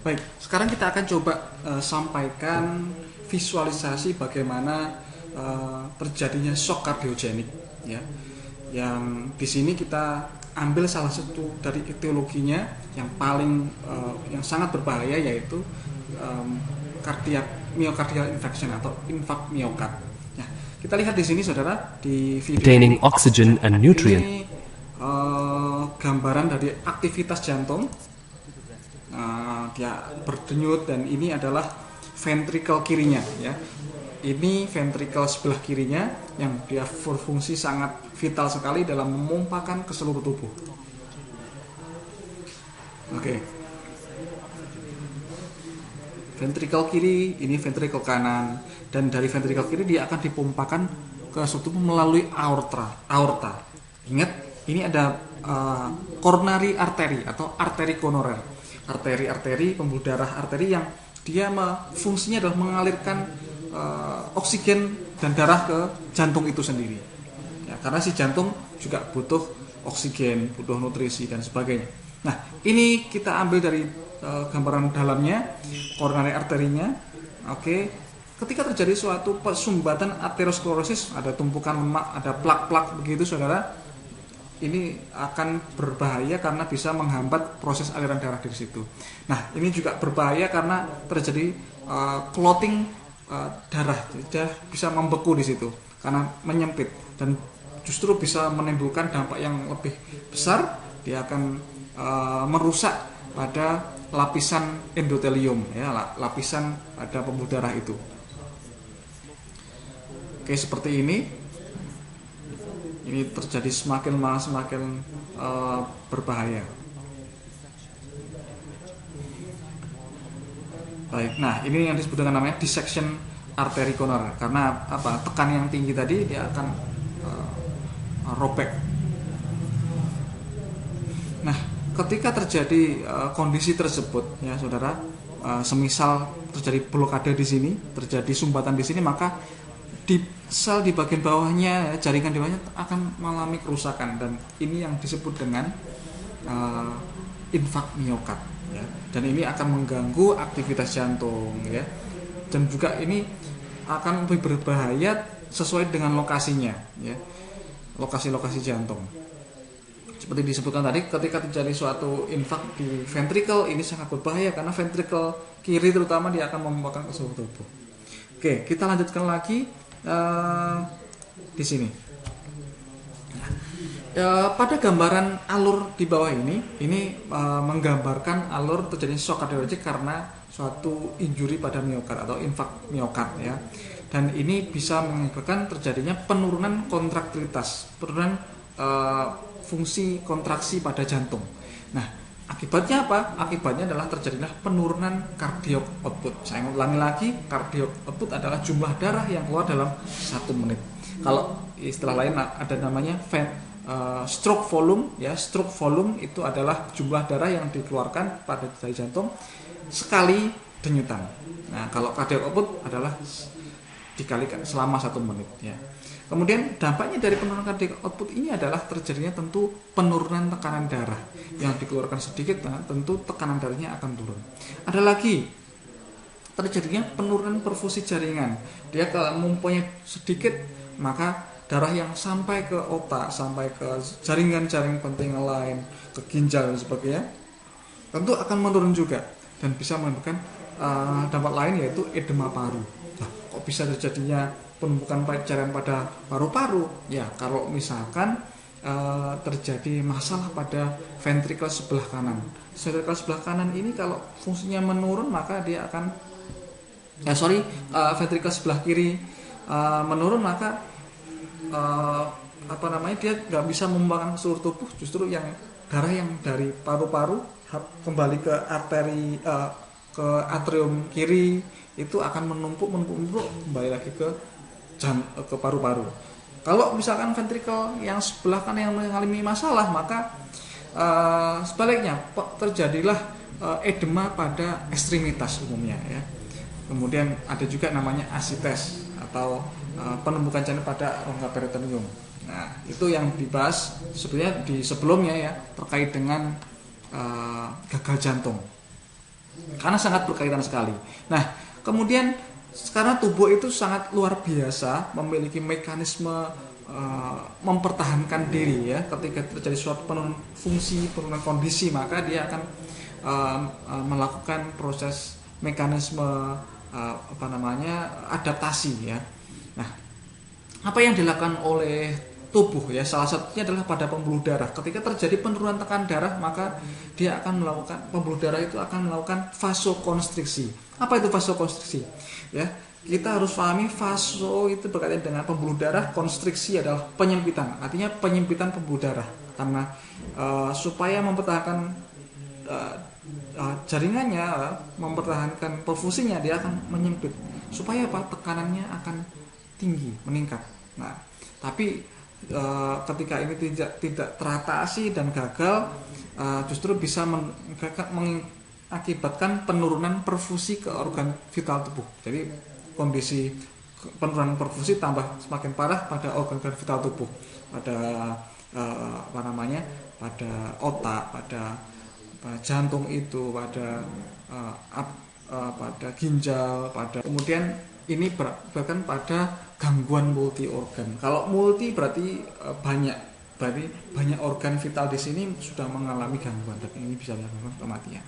Baik, sekarang kita akan coba sampaikan visualisasi bagaimana terjadinya shock kardiogenik, ya. Yang di sini kita ambil salah satu dari etiologinya yang paling yang sangat berbahaya, yaitu myocardial infarction atau infak miokard. Nah, kita lihat di sini saudara di video Containing ini, oxygen and nutrient. ini gambaran dari aktivitas jantung. Dia berdenyut dan ini adalah ventricle kirinya, ya. Ini ventricle sebelah kirinya yang dia berfungsi sangat vital sekali dalam memompakan ke seluruh tubuh. Oke. Ventricle kiri, ini ventricle kanan, dan dari ventricle kiri dia akan dipompakan ke seluruh tubuh melalui aorta. Ingat, ini ada coronary artery atau arteri koroner. Arteri pembuluh darah arteri yang dia fungsinya adalah mengalirkan oksigen dan darah ke jantung itu sendiri, ya, karena si jantung juga butuh oksigen, butuh nutrisi dan sebagainya. Nah, ini kita ambil dari gambaran dalamnya, coronary arterinya. Oke, ketika terjadi suatu sumbatan aterosklerosis, ada tumpukan lemak, ada plak-plak begitu saudara, ini akan berbahaya karena bisa menghambat proses aliran darah di situ. Nah, ini juga berbahaya karena terjadi clotting darah, dia bisa membeku di situ karena menyempit dan justru bisa menimbulkan dampak yang lebih besar. Dia akan merusak pada lapisan endotelium, ya, lapisan pada pembuluh darah itu. Oke, seperti ini. Ini terjadi semakin berbahaya. Baik, nah ini yang disebut dengan namanya dissection arteri koroner. Karena apa? Tekan yang tinggi tadi dia akan robek. Nah, ketika terjadi kondisi tersebut, ya saudara, semisal terjadi blokade di sini, terjadi sumbatan di sini, maka di sel di bagian bawahnya, jaringan di bawahnya akan mengalami kerusakan, dan ini yang disebut dengan infak miokard, ya. Dan ini akan mengganggu aktivitas jantung, ya. Dan juga ini akan lebih berbahaya sesuai dengan lokasinya, ya. Lokasi-lokasi jantung. Seperti disebutkan tadi, ketika terjadi suatu infak di ventricle, ini sangat berbahaya karena ventricle kiri terutama dia akan memompakan ke seluruh tubuh. Oke, kita lanjutkan lagi. Di sini pada gambaran alur di bawah ini menggambarkan alur terjadi shock kardiogenik karena suatu injury pada miokard atau infak miokard, ya. Dan ini bisa menyebabkan terjadinya penurunan kontraktilitas, penurunan fungsi kontraksi pada jantung. Nah, akibatnya apa? Akibatnya adalah terjadilah penurunan cardiac output. Saya ulangi lagi, cardiac output adalah jumlah darah yang keluar dalam 1 menit. Kalau istilah lain ada namanya stroke volume, ya. Stroke volume itu adalah jumlah darah yang dikeluarkan pada dari jantung sekali denyutan. Nah, kalau cardiac output adalah dikalikan selama 1 menit, ya. Kemudian dampaknya dari penurunan cardiac output ini adalah terjadinya tentu penurunan tekanan darah. Yang dikeluarkan sedikit, nah, tentu tekanan darahnya akan turun. Ada lagi terjadinya penurunan perfusi jaringan. Dia kalau mempunyai sedikit, maka darah yang sampai ke otak, sampai ke jaringan-jaringan penting lain, ke ginjal dan sebagainya, tentu akan menurun juga dan bisa menimbulkan dampak lain, yaitu edema paru. Nah, kok bisa terjadinya penumpukan cairan pada paru-paru? Ya, kalau misalkan terjadi masalah pada ventricle sebelah kanan. Ventricle sebelah kanan ini kalau fungsinya menurun, maka dia akan ventricle sebelah kiri menurun, maka dia nggak bisa membangun seluruh tubuh. Justru yang darah yang dari paru-paru kembali ke arteri, ke atrium kiri itu akan menumpuk kembali lagi ke paru-paru. Kalau misalkan ventricle yang sebelah kanan yang mengalami masalah, maka sebaliknya terjadilah edema pada ekstremitas umumnya, ya. Kemudian ada juga namanya asites atau penumpukan jantung pada rongga peritoneum. Nah, itu yang dibahas sebenarnya di sebelumnya, ya, terkait dengan gagal jantung. karena sangat berkaitan sekali. Nah, kemudian karena tubuh itu sangat luar biasa, memiliki mekanisme mempertahankan diri ya, ketika terjadi suatu penurunan fungsi, penurunan kondisi, maka dia akan melakukan proses mekanisme adaptasi ya. Nah, apa yang dilakukan oleh tubuh ya, salah satunya adalah pada pembuluh darah. Ketika terjadi penurunan tekanan darah, maka dia akan melakukan, pembuluh darah itu akan melakukan vasokonstriksi. Apa itu vasokonstriksi? Ya, kita harus pahami vaso itu berkaitan dengan pembuluh darah, konstriksi adalah penyempitan. Artinya penyempitan pembuluh darah. Karena supaya mempertahankan jaringannya, mempertahankan perfusinya, dia akan menyempit. Supaya apa? Tekanannya akan tinggi, meningkat. Nah, tapi ketika ini tidak teratasi dan gagal, justru bisa mengakibatkan penurunan perfusi ke organ vital tubuh. Jadi kondisi penurunan perfusi tambah semakin parah pada organ-organ vital tubuh, pada pada otak, pada jantung itu, pada ginjal, pada kemudian ini bahkan pada gangguan multi organ. Kalau multi berarti banyak organ vital di sini sudah mengalami gangguan, dan ini bisa menyebabkan kematian.